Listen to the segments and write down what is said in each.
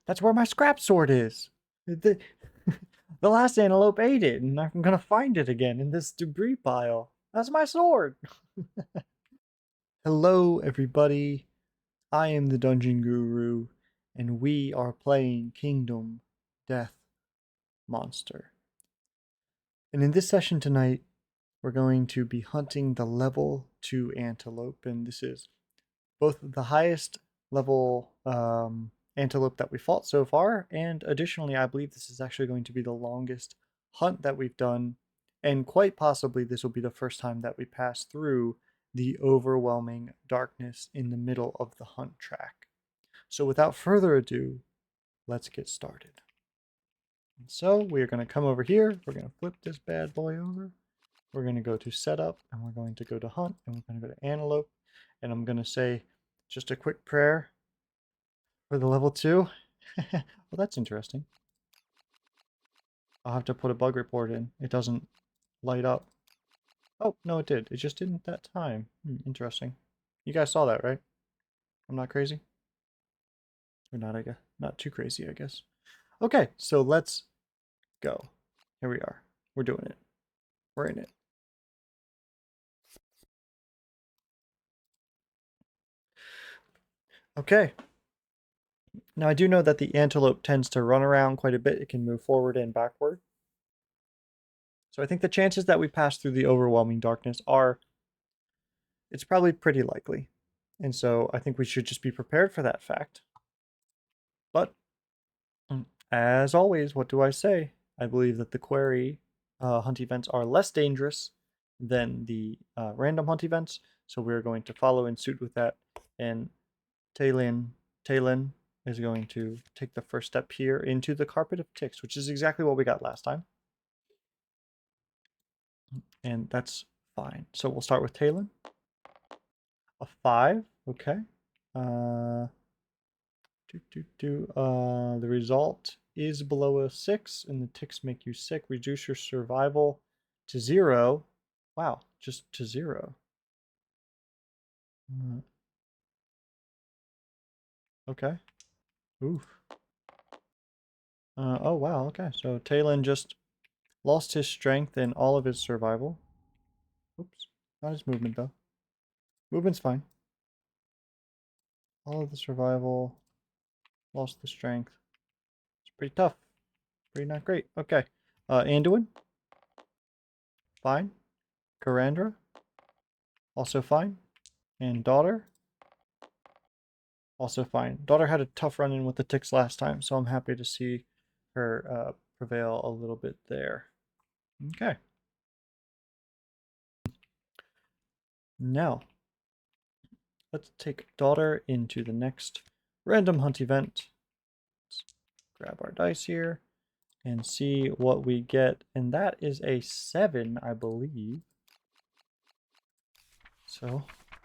That's where my scrap sword is. The, the last antelope ate it, and I'm gonna find it again in this debris pile. That's my sword. Hello, everybody. I am the Dungeon Guru, and we are playing Kingdom Death Monster. And in this session tonight, we're going to be hunting the level 2 antelope, and this is both the highest level antelope that we fought so far, and additionally, I believe this is actually going to be the longest hunt that we've done, and quite possibly this will be the first time that we pass through the overwhelming darkness in the middle of the hunt track. So without further ado, let's get started. And so we are going to come over here, we're going to flip this bad boy over, we're going to go to setup, and we're going to go to hunt, and we're going to go to antelope, and I'm going to say just a quick prayer for the level 2. Well, that's interesting. I'll have to put a bug report in. It doesn't light up. Oh, no, it did. It just didn't that time. Interesting. You guys saw that, right? I'm not crazy? Or not, I guess. Not too crazy, I guess. Okay, so let's go. Here we are. We're doing it. We're in it. Okay. Now, I do know that the antelope tends to run around quite a bit. It can move forward and backward. So I think the chances that we pass through the overwhelming darkness are, it's probably pretty likely. And so I think we should just be prepared for that fact. But as always, what do I say? I believe that the query hunt events are less dangerous than the random hunt events. So we're going to follow in suit with that. And Talon is going to take the first step here into the carpet of ticks, which is exactly what we got last time. And that's fine. So we'll start with Talon. A 5, okay. The result is below a 6, and the ticks make you sick. Reduce your survival to 0. Wow, just to 0. Okay. Oof. Oh, wow, okay. So Talon just lost his strength and all of his survival. Oops. Not his movement, though. Movement's fine. All of the survival. Lost the strength. It's pretty tough. Pretty not great. Okay. Anduin. Fine. Karandra. Also fine. And Daughter. Also fine. Daughter had a tough run-in with the ticks last time, so I'm happy to see her prevail a little bit there. Okay. Now, let's take Daughter into the next random hunt event. Let's grab our dice here and see what we get. And that is a 7, I believe. So,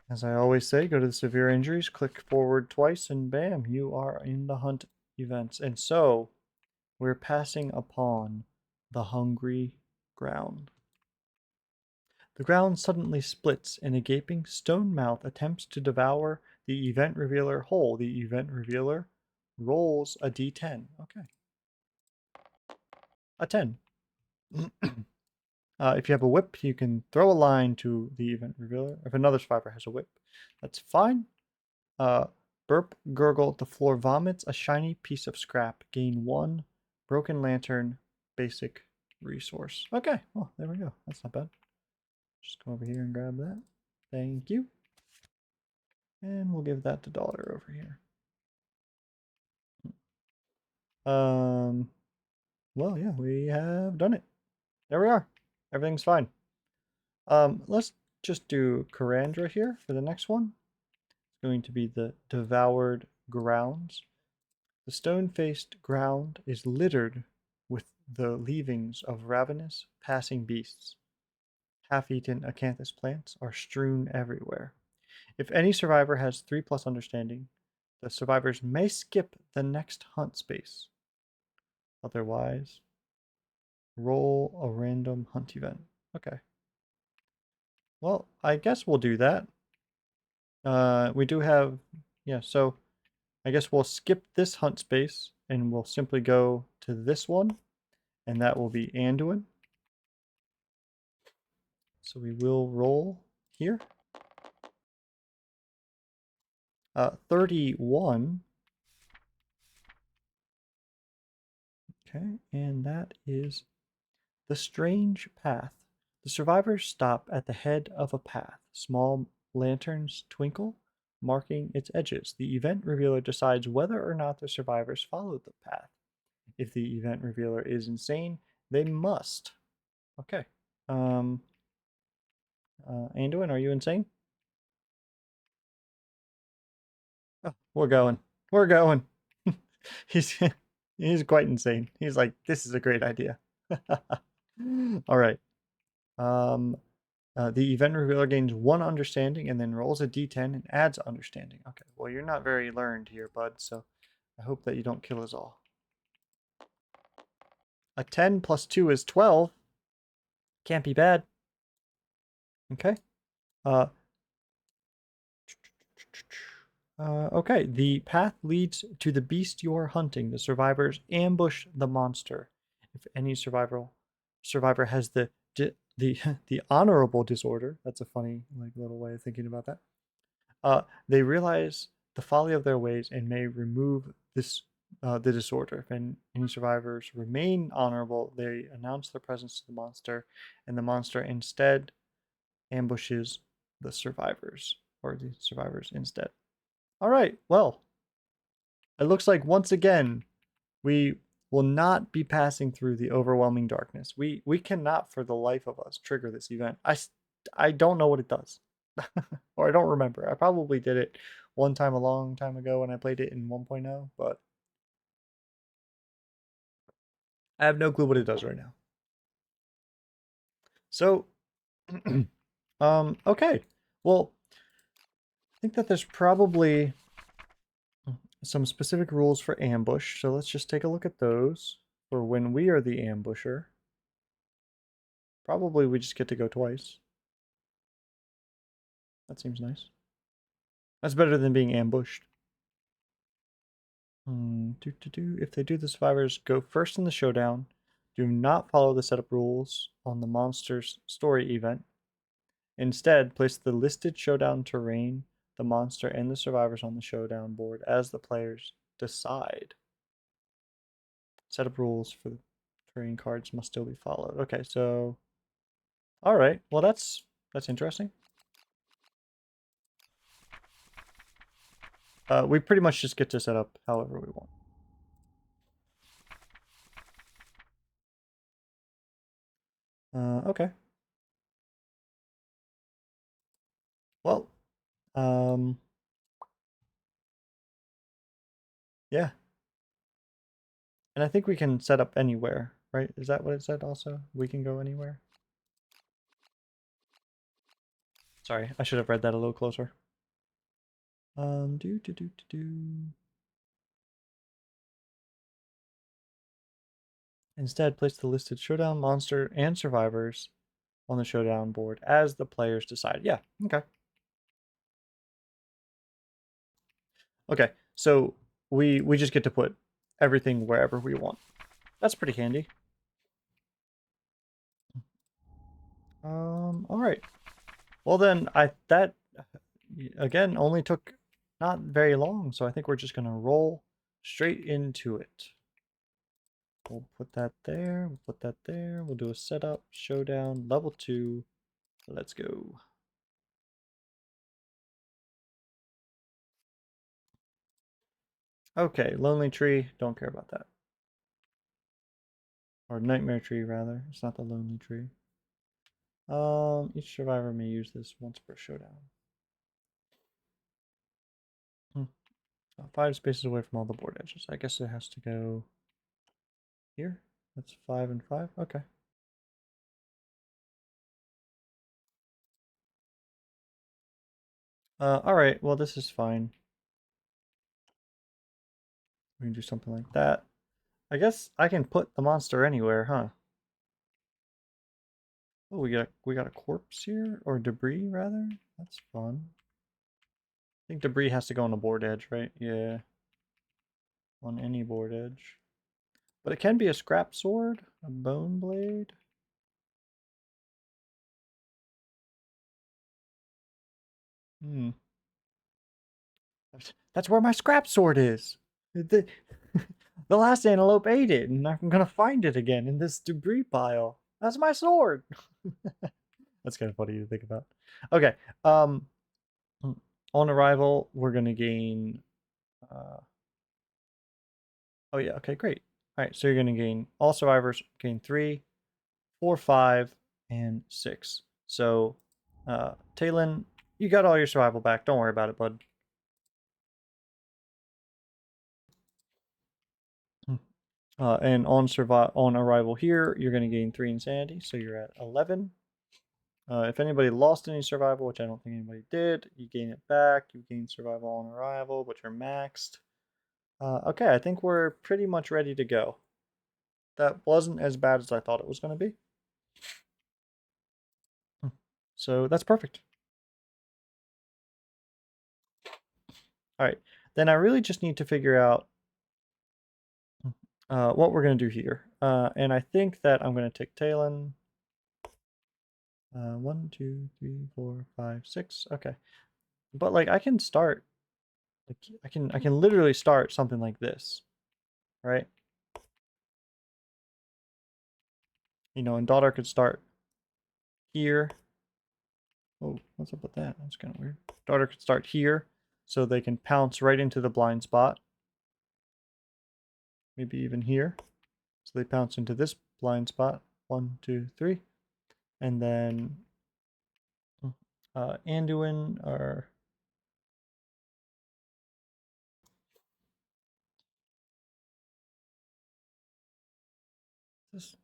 as I always say, go to the severe injuries, click forward twice, and bam, you are in the hunt events. And so, we're passing upon the hungry ground. The ground suddenly splits, and a gaping stone mouth attempts to devour the event revealer whole. The event revealer rolls a d10. Okay. A 10. If you have a whip, you can throw a line to the event revealer. If another survivor has a whip, that's fine. Burp, gurgle, the floor vomits a shiny piece of scrap. Gain 1 broken lantern basic resource. Okay, well, there we go. That's not bad. Just come over here and grab that. Thank you. And we'll give that to Daughter over here. Well, yeah, we have done it. There we are. Everything's fine. Let's just do Karandra here for the next one. It's going to be the Devoured Grounds. The stone-faced ground is littered with the leavings of ravenous passing beasts. Half-eaten acanthus plants are strewn everywhere. If any survivor has 3+ understanding, the survivors may skip the next hunt space. Otherwise, roll a random hunt event. Okay. Well, I guess we'll do that. We do have, yeah, so I guess we'll skip this hunt space and we'll simply go to this one, and that will be Anduin. So we will roll here. 31. Okay, and that is the strange path. The survivors stop at the head of a path. Small lanterns twinkle, marking its edges. The event revealer decides whether or not the survivors follow the path. If the event revealer is insane, they must. Okay. Anduin, are you insane? Oh, we're going. We're going. he's he's quite insane. He's like, this is a great idea. All right. Um, the event revealer gains 1 understanding and then rolls a d10 and adds understanding. Okay, well, you're not very learned here, bud, so I hope that you don't kill us all. A 10 plus 2 is 12. Can't be bad. Okay. Uh, okay, the path leads to the beast you are hunting. The survivors ambush the monster. If any survivor has the the honorable disorder, that's a funny like little way of thinking about that. They realize the folly of their ways and may remove the disorder. If any survivors remain honorable, they announce their presence to the monster, and the monster instead ambushes the survivors, or the survivors instead. All right, well, it looks like once again we will not be passing through the overwhelming darkness. We cannot for the life of us trigger this event. I don't know what it does. Or I don't remember. I probably did it one time a long time ago when I played it in 1.0, but I have no clue what it does right now. So, okay. Well, I think that there's probably some specific rules for ambush. So let's just take a look at those for when we are the ambusher. Probably we just get to go twice. That seems nice. That's better than being ambushed. If they do, the survivors go first in the showdown. Do not follow the setup rules on the monster's story event. Instead, place the listed showdown terrain, the monster, and the survivors on the showdown board as the players decide. Setup rules for the terrain cards must still be followed. Okay, so all right. Well, that's interesting. We pretty much just get to set up however we want. Okay. Well, yeah. And I think we can set up anywhere, right? Is that what it said also? We can go anywhere? Sorry, I should have read that a little closer. Do. Instead, place the listed showdown monster and survivors on the showdown board as the players decide. Yeah, okay. Okay, so we just get to put everything wherever we want. That's pretty handy. All right. Well then, that again only took not very long, so I think we're just gonna roll straight into it. We'll put that there, we'll put that there, we'll do a setup, showdown, level 2, let's go. Okay, Lonely Tree, don't care about that. Or Nightmare Tree, rather. It's not the Lonely Tree. Each survivor may use this once per showdown. 5 spaces away from all the board edges. I guess it has to go here. That's 5 and 5. Okay. Alright, well this is fine. We can do something like that. I guess I can put the monster anywhere, huh? Oh, we got a corpse here? Or debris, rather? That's fun. I think debris has to go on the board edge, right? Yeah. on any board edge. But it can be a scrap sword, a bone blade. That's where my scrap sword is. The, the last antelope ate it, and I'm gonna find it again in this debris pile. That's my sword. That's kind of funny to think about. Okay. Um, on arrival, we're gonna gain. Oh yeah. Okay. Great. All right. So you're gonna gain all survivors. Gain 3, 4, 5, and 6. So, Talon, you got all your survival back. Don't worry about it, bud. And on arrival here, you're going to gain 3 insanity, so you're at 11. If anybody lost any survival, which I don't think anybody did, you gain it back. You gain survival on arrival, but you're maxed. Okay, I think we're pretty much ready to go. That wasn't as bad as I thought it was going to be. So that's perfect. All right, then I really just need to figure out what we're going to do here. And I think that I'm going to take Talon. 1, 2, 3, 4, 5, 6. Okay. But like I can start like I can literally start something like this, right? You know, and daughter could start here. Oh, what's up with that? That's kind of weird. Daughter could start here, so they can pounce right into the blind spot. Maybe even here. So they pounce into this blind spot. 1, 2, 3. And then Anduin or this.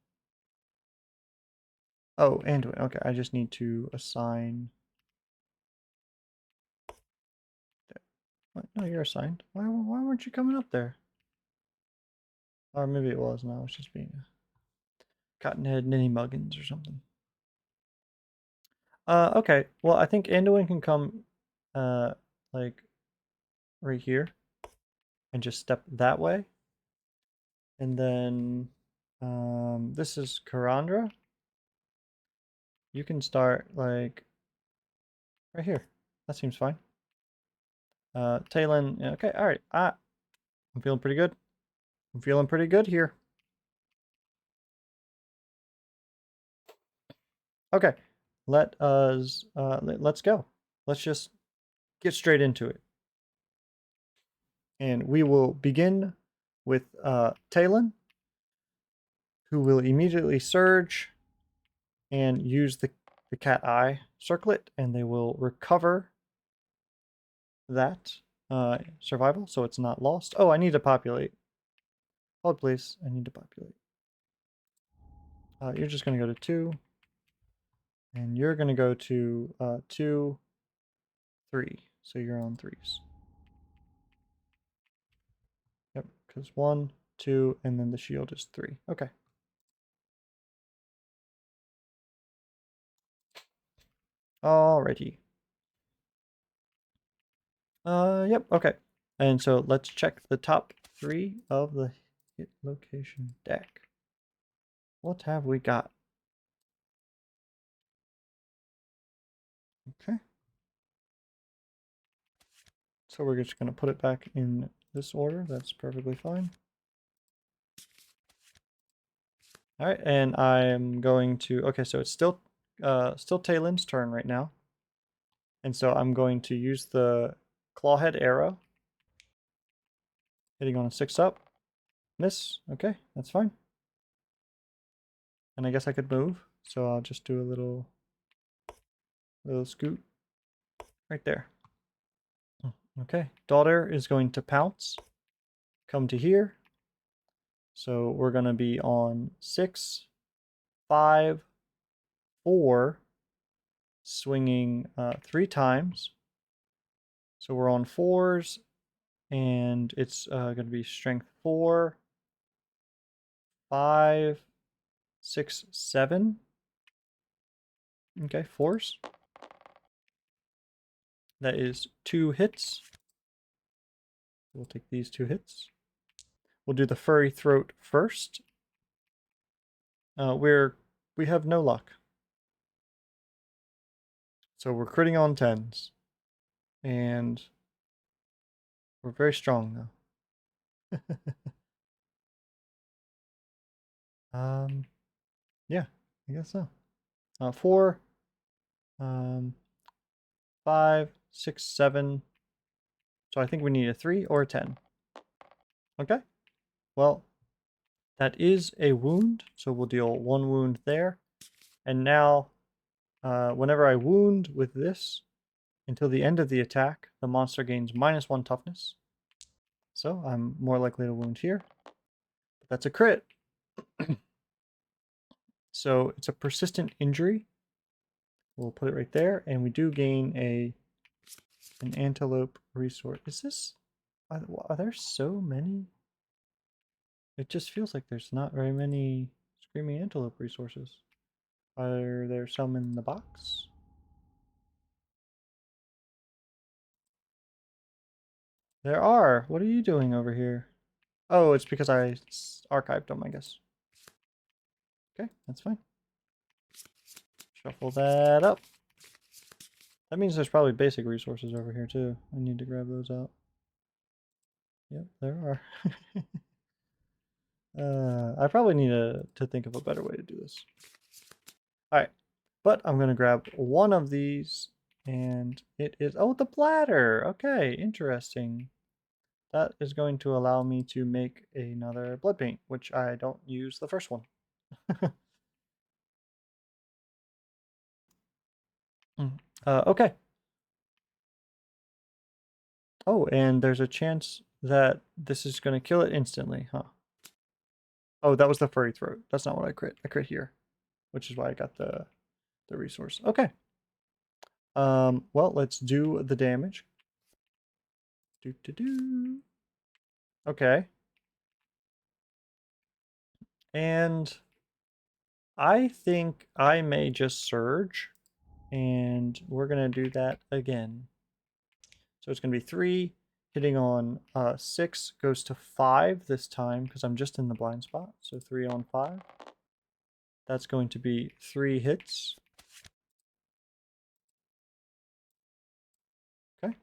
Oh, Anduin. Okay, I just need to assign. What? No, you're assigned. Why weren't you coming up there? Or maybe it was. No, I was just being a cottonhead ninny muggins or something. Okay. Well, I think Anduin can come, uh, like right here and just step that way. And then, this is Karandra. You can start like right here. That seems fine. Talon. Okay. All right. I'm feeling pretty good. I'm feeling pretty good here. Okay. Let's go. Let's just get straight into it. And we will begin with Talon, who will immediately surge and use the cat eye circlet, and they will recover that survival, so it's not lost. Oh, I need to populate. Hold, please. I need to populate. You're just going to go to 2, and you're going to go to 2, 3. So you're on 3s. Yep, because 1, 2, and then the shield is 3. Okay. Alrighty. Yep, okay. And so let's check the top 3 of the hit location deck. What have we got? Okay. So we're just going to put it back in this order. That's perfectly fine. All right, and I'm going to, okay, so it's still Talon's turn right now. And so I'm going to use the clawhead arrow. Hitting on a 6 up. Miss. Okay, that's fine. And I guess I could move. So I'll just do a little scoot right there. Okay, daughter is going to pounce. Come to here. So we're going to be on 6, 5, 4, swinging 3 times. So we're on 4s, and it's going to be strength 4, 5, 6, 7. Okay, 4s. That is 2 hits. We'll take these 2 hits. We'll do the furry throat first. We have no luck. So we're critting on 10s. And we're very strong though. Yeah, I guess so. 4, 5, 6, 7. So I think we need a 3 or a 10. Okay. Well, that is a wound, so we'll deal 1 wound there. And now, whenever I wound with this, until the end of the attack, the monster gains -1 toughness. So I'm more likely to wound here. But that's a crit. So it's a persistent injury. We'll put it right there, and we do gain an antelope resource. Is this... Are there so many? It just feels like there's not very many Screaming Antelope resources. Are there some in the box? There are. What are you doing over here? Oh, it's because I archived them, I guess. Okay, that's fine. Shuffle that up. That means there's probably basic resources over here too. I need to grab those out. Yep, there are. I probably need to think of a better way to do this. Alright, but I'm going to grab one of these, and it is... Oh, the bladder! Okay, interesting. That is going to allow me to make another blood paint, which I don't use the first one. Okay. Oh, and there's a chance that this is going to kill it instantly, huh? Oh, that was the furry throat. That's not what I crit. I crit here, which is why I got the resource. Okay. Well, let's do the damage. Do. Okay. And I think I may just surge, and we're going to do that again. So it's going to be 3, hitting on 6, goes to 5 this time, because I'm just in the blind spot. So 3 on 5. That's going to be 3 hits. Okay.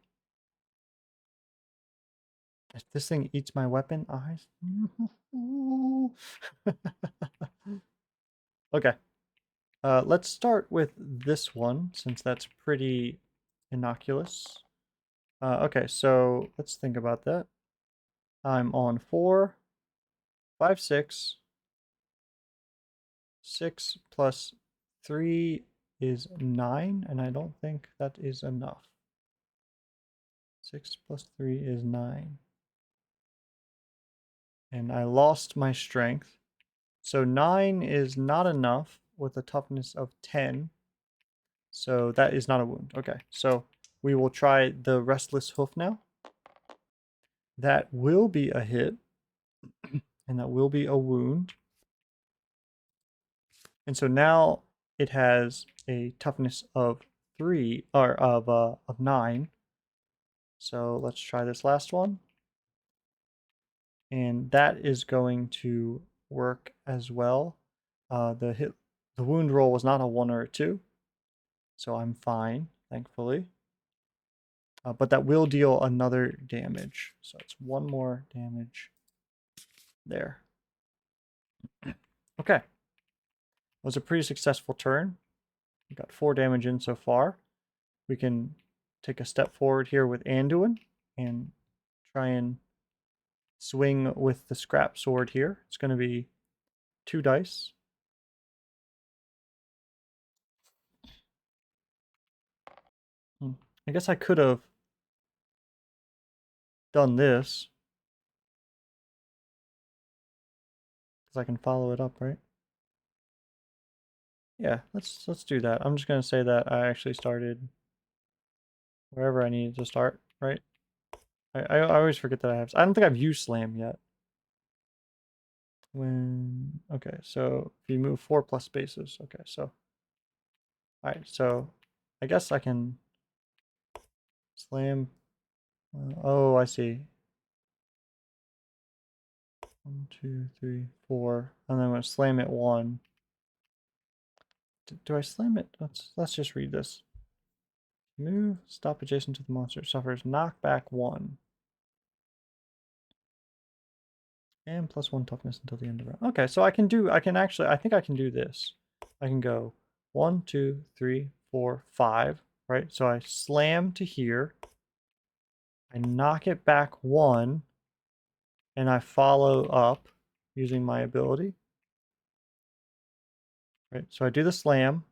If this thing eats my weapon, eyes. Okay. Let's start with this one, since that's pretty innocuous. Okay, so let's think about that. I'm on 4, 5, 6. 6 plus 3 is 9, and I don't think that is enough. 6 plus 3 is 9. And I lost my strength. So 9 is not enough with a toughness of 10. So that is not a wound. Okay, so we will try the Restless Hoof now. That will be a hit, and that will be a wound. And so now it has a toughness of 3, or of 9. So let's try this last one. And that is going to work as well. The wound roll was not a 1 or a 2. So I'm fine, thankfully. But that will deal another damage. So it's 1 more damage there. Okay. It was a pretty successful turn. We got 4 damage in so far. We can take a step forward here with Anduin and try and swing with the scrap sword here. It's going to be 2 dice. I guess I could have done this, because I can follow it up, right? Yeah, let's do that. I'm just going to say that I actually started wherever I needed to start, right? I always forget that I have... I don't think I've used Slam yet. Okay, so if you move 4 plus spaces. Okay, so... Alright, so I guess I can Slam... oh, I see. 1, 2, 3, 4, and then I'm going to slam it 1. Do I slam it? Let's just read this. Move, stop adjacent to the monster, suffers knockback 1. And +1 toughness until the end of the round. Okay, so I think I can do this. I can go 1, 2, 3, 4, 5, right? So I slam to here, I knock it back 1, and I follow up using my ability. Right, so I do the slam,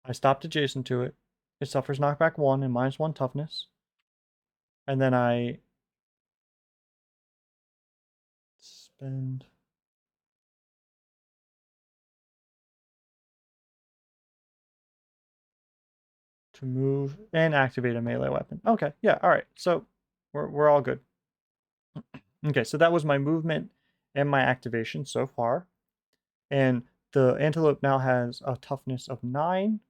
I stopped adjacent to it, it suffers knockback 1 and -1 toughness, and then I spend to move and activate a melee weapon. Okay, yeah, all right. So we're all good. Okay, so that was my movement and my activation so far. And the antelope now has a toughness of 9,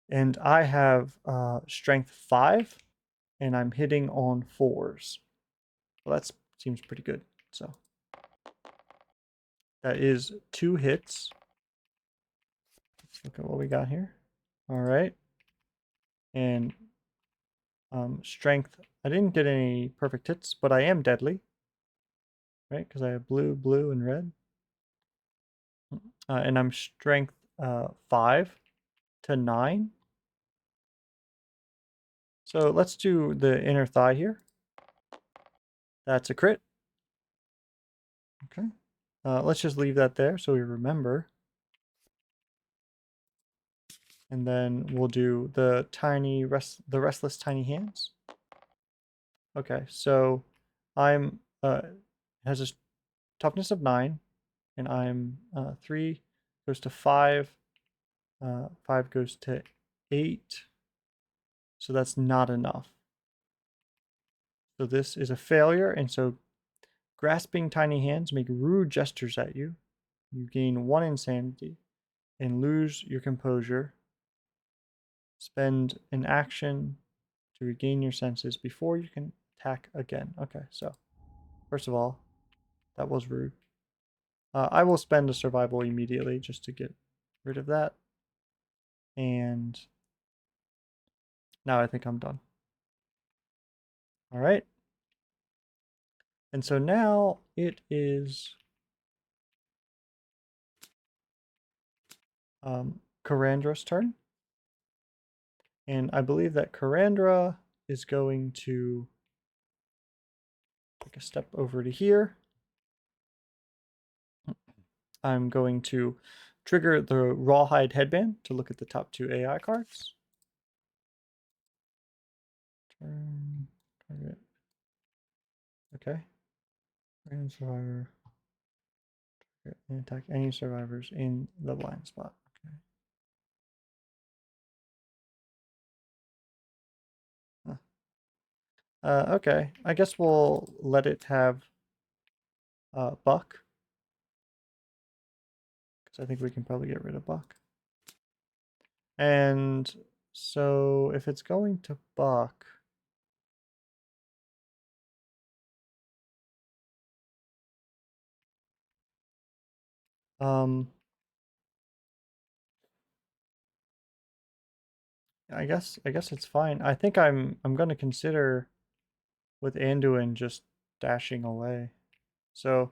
and I have strength 5, and I'm hitting on 4s. Well, that seems pretty good. So that is 2 hits. Let's look at what we got here. All right. And strength, I didn't get any perfect hits, but I am deadly, right? Because I have blue, blue, and red. And I'm strength 5 to 9. So let's do the inner thigh here. That's a crit. Okay. Let's just leave that there so we remember. And then we'll do the restless tiny hands. Okay, so I'm has a toughness of 9, and I'm 3 goes to 5, 5 goes to 8. So that's not enough. So this is a failure, and so grasping tiny hands make rude gestures at you. You gain 1 insanity and lose your composure. Spend an action to regain your senses before you can attack again. Okay, so first of all, that was rude. I will spend a survival immediately just to get rid of that. And now I think I'm done. All right. And so now it is Karandra's turn. And I believe that Karandra is going to take a step over to here. I'm going to trigger the Rawhide Headband to look at the top 2 AI cards. Turn, target. Okay. Random survivor. Target and attack any survivors in the blind spot. Okay. Okay, I guess we'll let it have Buck, because I think we can probably get rid of Buck. And so if it's going to Buck, I guess it's fine. I think I'm going to consider with Anduin just dashing away. So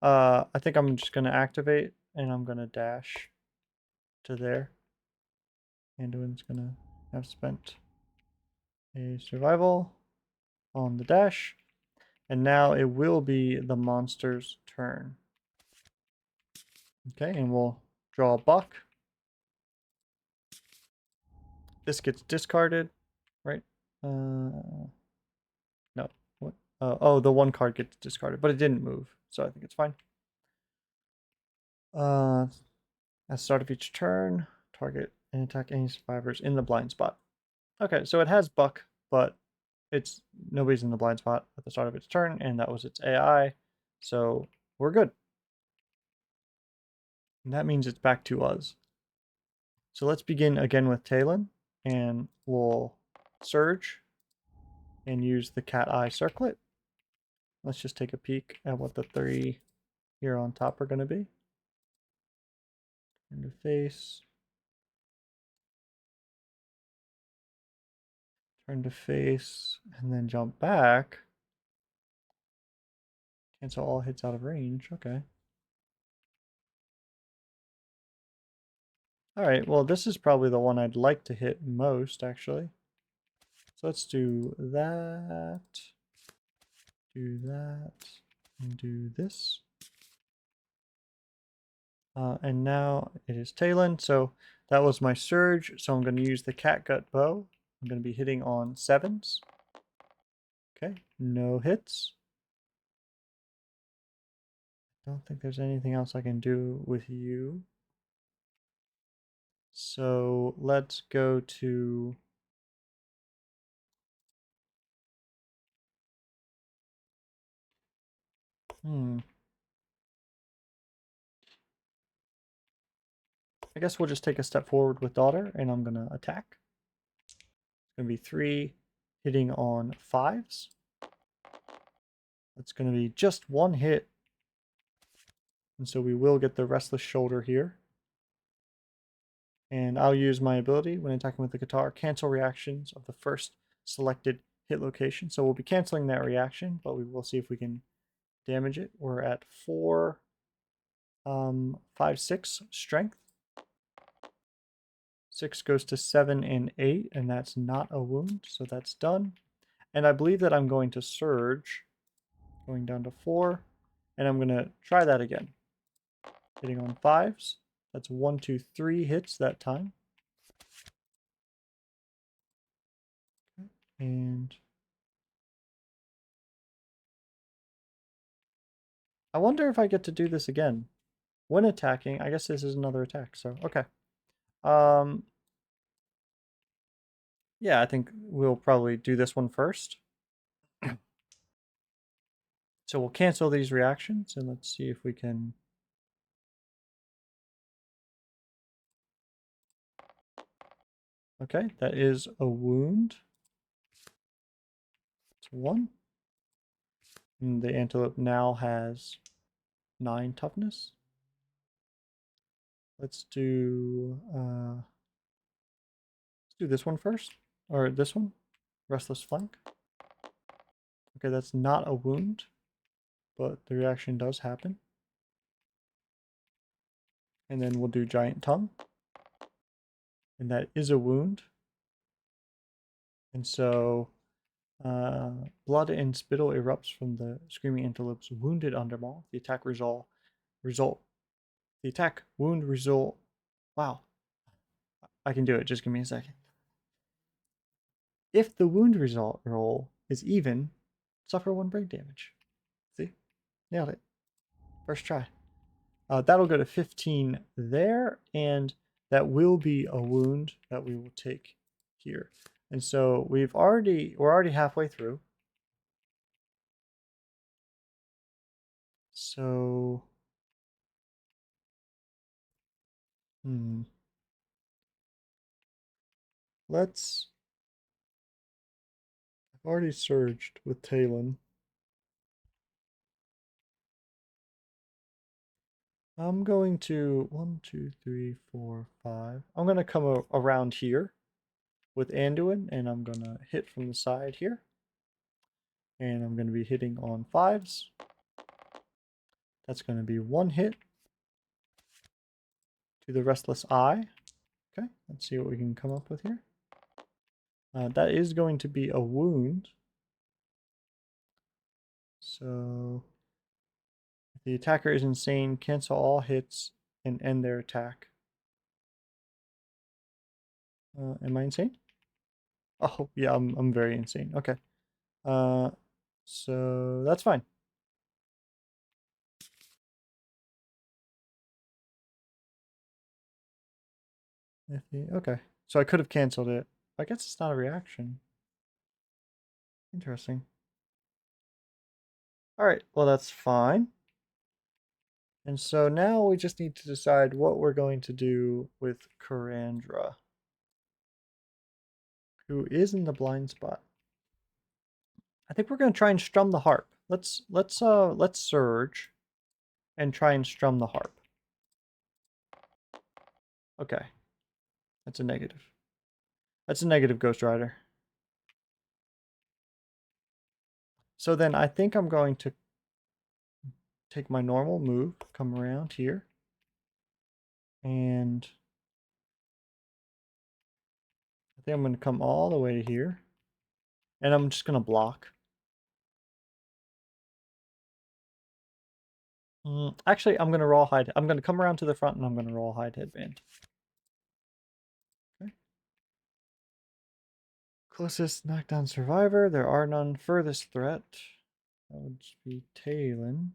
I think I'm just going to activate, and I'm going to dash to there. Anduin's going to have spent a survival on the dash, and now it will be the monster's turn. Okay, and we'll draw a Buck. This gets discarded, right? No. What? Oh, the 1 card gets discarded, but it didn't move, so I think it's fine. At the start of each turn, target and attack any survivors in the blind spot. Okay, so it has Buck, but nobody's in the blind spot at the start of its turn, and that was its AI, so we're good. And that means it's back to us. So let's begin again with Talon, and we'll Surge and use the Cat Eye Circlet. Let's just take a peek at what the 3 here on top are going to be. Turn to face. Turn to face, and then jump back. Cancel all hits out of range. Okay. Alright, well this is probably the one I'd like to hit most, actually. So let's do that, and do this. And now it is Talon, so that was my surge, so I'm going to use the catgut bow. I'm going to be hitting on 7s. Okay, no hits. Don't think there's anything else I can do with you. So let's go to... I guess we'll just take a step forward with Daughter, and I'm going to attack. It's going to be 3 hitting on 5s. That's going to be just 1 hit. And so we will get the Restless Shoulder here. And I'll use my ability when attacking with the guitar, cancel reactions of the first selected hit location. So we'll be canceling that reaction, but we will see if we can damage it. We're at 4, 5, 6 strength. 6 goes to 7 and 8, and that's not a wound, so that's done. And I believe that I'm going to surge, going down to 4, and I'm going to try that again. Hitting on 5s. That's 1, 2, 3 hits that time. And I wonder if I get to do this again. When attacking, I guess this is another attack, so okay. Yeah, I think we'll probably do this one first. So we'll cancel these reactions, and let's see if we can... Okay, that is a wound. It's 1. And the antelope now has 9 toughness. Let's do this one first, or this one, Restless Flank. Okay, that's not a wound, but the reaction does happen. And then we'll do Giant Tongue, and that is a wound. And so blood and spittle erupts from the Screaming Antelope's wounded undermaw. The attack wound result. Wow, I can do it. Just give me a second. If the wound result roll is even, suffer 1 break damage. See? Nailed it. First try. That'll go to 15 there, and that will be a wound that we will take here. And so we're already halfway through. So let's... I've already surged with Talon. I'm going to 1, 2, 3, 4, 5. I'm going to come around here with Anduin, and I'm going to hit from the side here. And I'm going to be hitting on 5s. That's going to be 1 hit to the Restless Eye. Okay, let's see what we can come up with here. That is going to be a wound. So if the attacker is insane, cancel all hits and end their attack. Am I insane? Oh, yeah, I'm very insane. Okay. So that's fine. Okay. So I could have canceled it. I guess it's not a reaction. Interesting. Alright, well that's fine. And so now we just need to decide what we're going to do with Karandra, who is in the blind spot. I think we're going to try and strum the harp. let's surge and try and strum the harp. Okay, that's a negative. That's a negative, Ghost Rider. So then I think I'm going to take my normal move, come around here, and I think I'm going to come all the way to here, and I'm just going to block. Actually, I'm going to Rawhide. I'm going to come around to the front, and I'm going to Rawhide Headband. Okay. Closest knockdown survivor. There are none. Furthest threat. That would be Talon.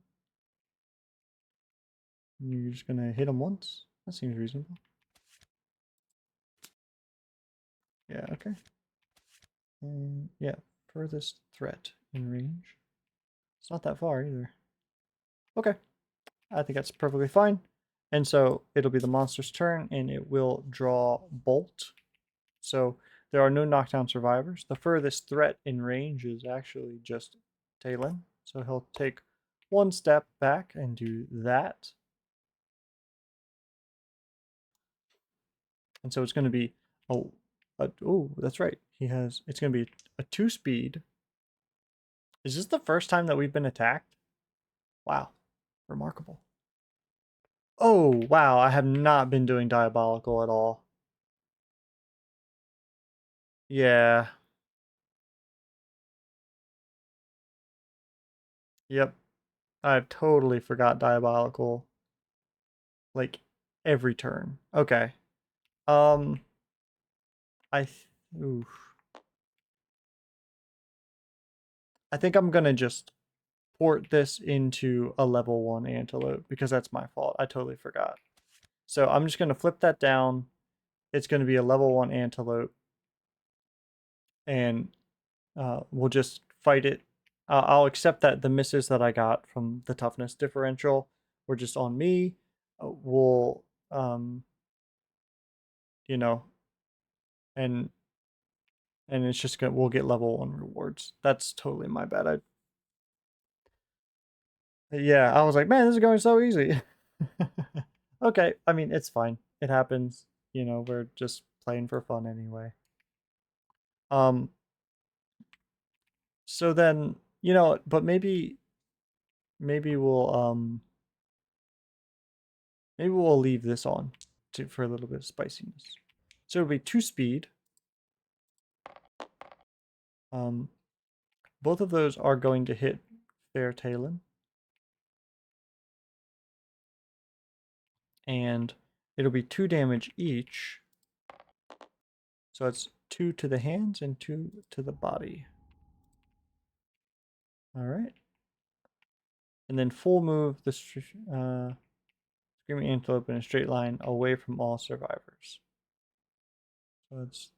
You're just going to hit him once. That seems reasonable. Yeah, okay. Yeah, furthest threat in range. It's not that far either. Okay, I think that's perfectly fine. And so it'll be the monster's turn, and it will draw Bolt. So there are no knockdown survivors. The furthest threat in range is actually just Talon. So he'll take one step back and do that. And so it's going to be, oh, that's right. It's going to be a 2-speed. Is this the first time that we've been attacked? Wow, remarkable. Oh, wow, I have not been doing diabolical at all. Yeah. Yep. I've totally forgot diabolical. Like, every turn. Okay. Um, I... Oof. I think I'm gonna just port this into a level 1 antelope, because that's my fault. I totally forgot. So I'm just gonna flip that down. It's gonna be a level 1 antelope. And we'll just fight it. I'll accept that the misses that I got from the toughness differential were just on me. We'll, you know, and it's just gonna we'll get level 1 rewards. That's totally my bad. Yeah, I was like, man, this is going so easy. Okay, I mean it's fine. It happens. We're just playing for fun anyway. Um, so then, but maybe we'll leave this on for a little bit of spiciness. So it'll be 2-speed. Both of those are going to hit Fair Talon. And it'll be 2 damage each. So it's 2 to the hands and 2 to the body. Alright. And then full move the Screaming Antelope in a straight line away from all survivors. So it's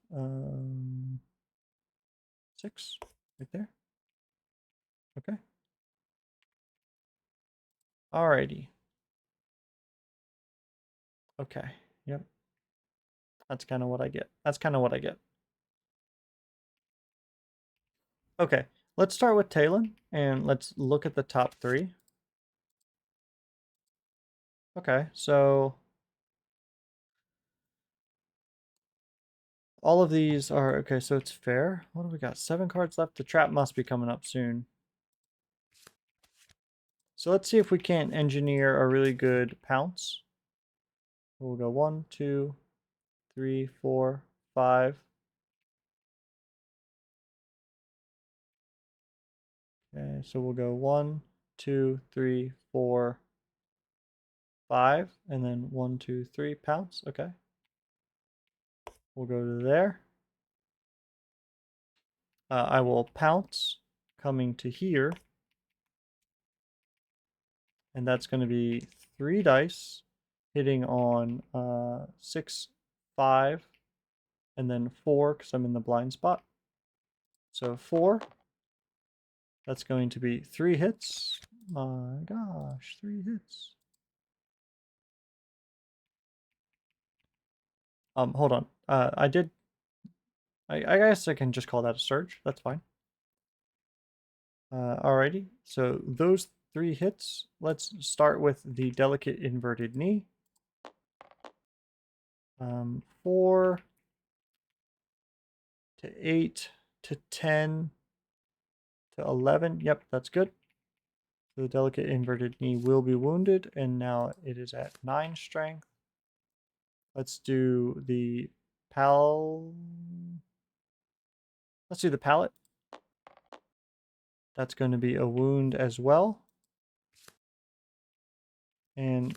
6 right there. Okay. Alrighty. Okay. Yep. That's kind of what I get. Okay. Let's start with Talon and let's look at the top 3. Okay. So all of these are okay. So it's fair. What do we got? 7 cards left. The trap must be coming up soon. So let's see if we can't engineer a really good pounce. We'll go 1, 2, 3, 4, 5. Okay, so we'll go 1, 2, 3, 4, 5, and then 1, 2, 3 pounce. Okay. We'll go to there. I will pounce coming to here. And that's going to be 3 dice hitting on 6, 5, and then 4 because I'm in the blind spot. So 4. That's going to be 3 hits. My gosh, 3 hits. Hold on. I guess I can just call that a surge. That's fine. Alrighty, so those 3 hits. Let's start with the delicate inverted knee. 4 to 8 to 10 to 11. Yep, that's good. So the delicate inverted knee will be wounded, and now it is at 9 strength. Let's do the Let's do the palate. That's going to be a wound as well. And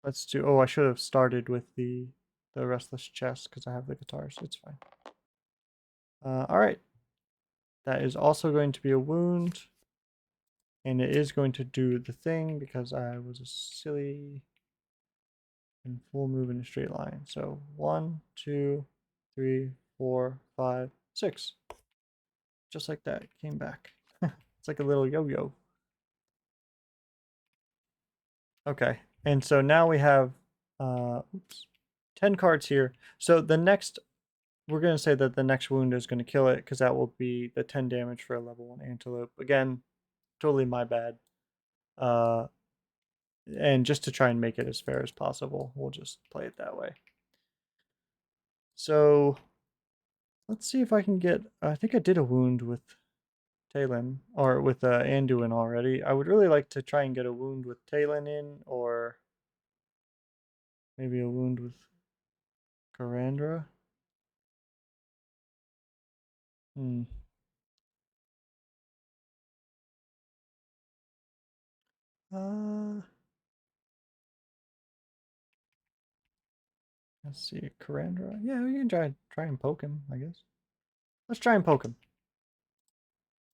let's do, oh, I should have started with the restless chest because I have the guitars. It's fine. All right. That is also going to be a wound. And it is going to do the thing because I was a silly and full move in a straight line. So 1, 2, 3, 4, 5, 6. Just like that, it came back. It's like a little yo-yo. Okay, and so now we have 10 cards here. So the next, we're going to say that the next wound is going to kill it because that will be the 10 damage for a level 1 antelope. Again, totally my bad. And just to try and make it as fair as possible, we'll just play it that way. So let's see if I can get, I think I did a wound with Talon, or with Anduin already. I would really like to try and get a wound with Talon in, or maybe a wound with Karandra. Hmm. Uh, let's see, Karandra. Yeah, we can try and poke him, I guess. Let's try and poke him.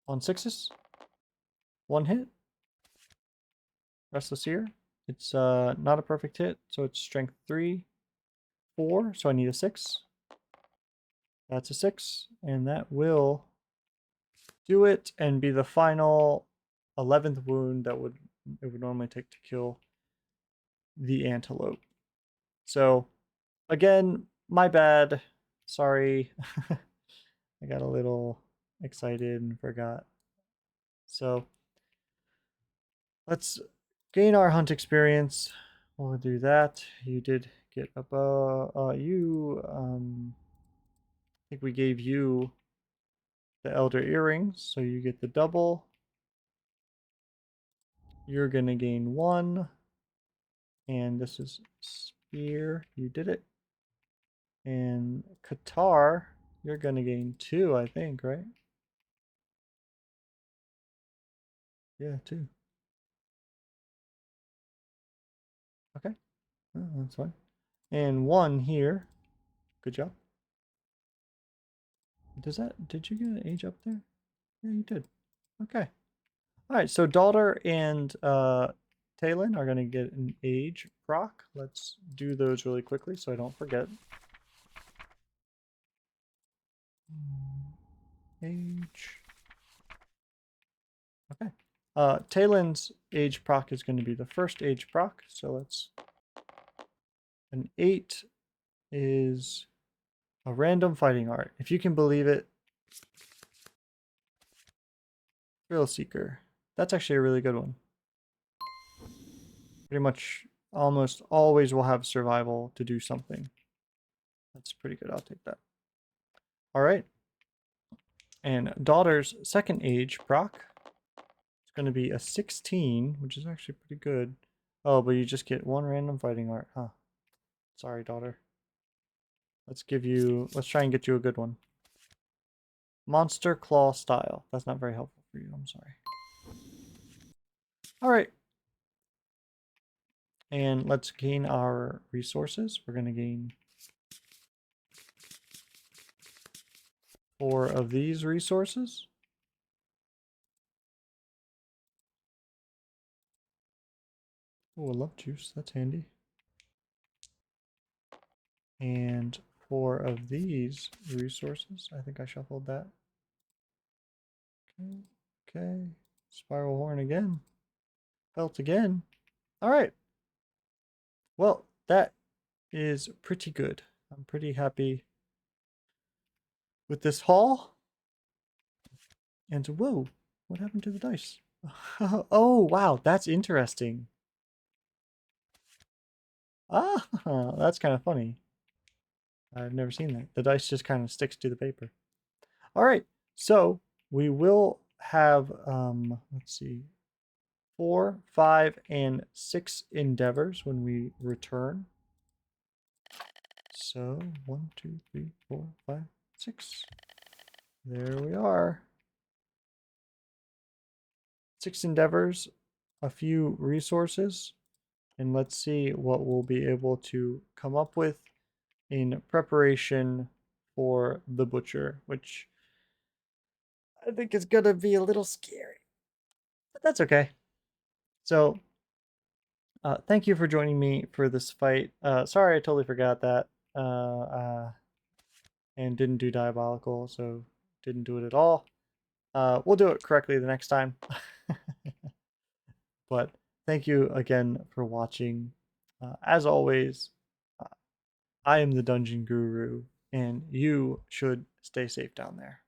On 6s. 1 hit. Restless Ear. It's not a perfect hit, so it's strength 3, 4, so I need a 6. That's a 6, and that will do it and be the final 11th wound that it would normally take to kill the antelope. So again, my bad. Sorry. I got a little excited and forgot. So let's gain our hunt experience. We'll do that. You did get a bow. I think we gave you the Elder Earrings, so you get the double. You're gonna gain 1. And this is Spear. You did it. And Qatar, you're going to gain 2, I think, right? Yeah, 2. Okay. Oh, that's fine. And 1 here. Good job. Did you get an age up there? Yeah, you did. Okay. All right, so Daughter and Talon are going to get an age proc. Let's do those really quickly so I don't forget. Age. Okay. Talon's age proc is going to be the first age proc, so let's... An 8 is a random fighting art. If you can believe it. Thrill Seeker. That's actually a really good one. Pretty much almost always will have survival to do something. That's pretty good. I'll take that. All right. And Daughter's second age proc. It's going to be a 16, which is actually pretty good. Oh, but you just get 1 random fighting art. Huh. Sorry, Daughter. Let's try and get you a good one. Monster Claw Style. That's not very helpful for you. I'm sorry. All right. And let's gain our resources. We're going to gain 4 of these resources. Oh, a love juice. That's handy. And 4 of these resources. I think I shuffled that. Okay. Okay. Spiral horn again. Belt again. All right. Well, that is pretty good. I'm pretty happy with this haul. And whoa, What happened to the dice? Oh, wow, that's interesting. Ah, that's kind of funny. I've never seen that. The dice just kind of sticks to the paper. All right, so we will have, let's see, 4, 5, and 6 endeavors when we return. So 1, 2, 3, 4, 5, 6. There we are. 6 endeavors, a few resources, and let's see what we'll be able to come up with in preparation for the butcher, which I think is gonna be a little scary, but that's okay. So, thank you for joining me for this fight. Sorry, I totally forgot that, and didn't do diabolical, so didn't do it at all. We'll do it correctly the next time. But thank you again for watching. As always, I am the Dungeon Guru, and you should stay safe down there.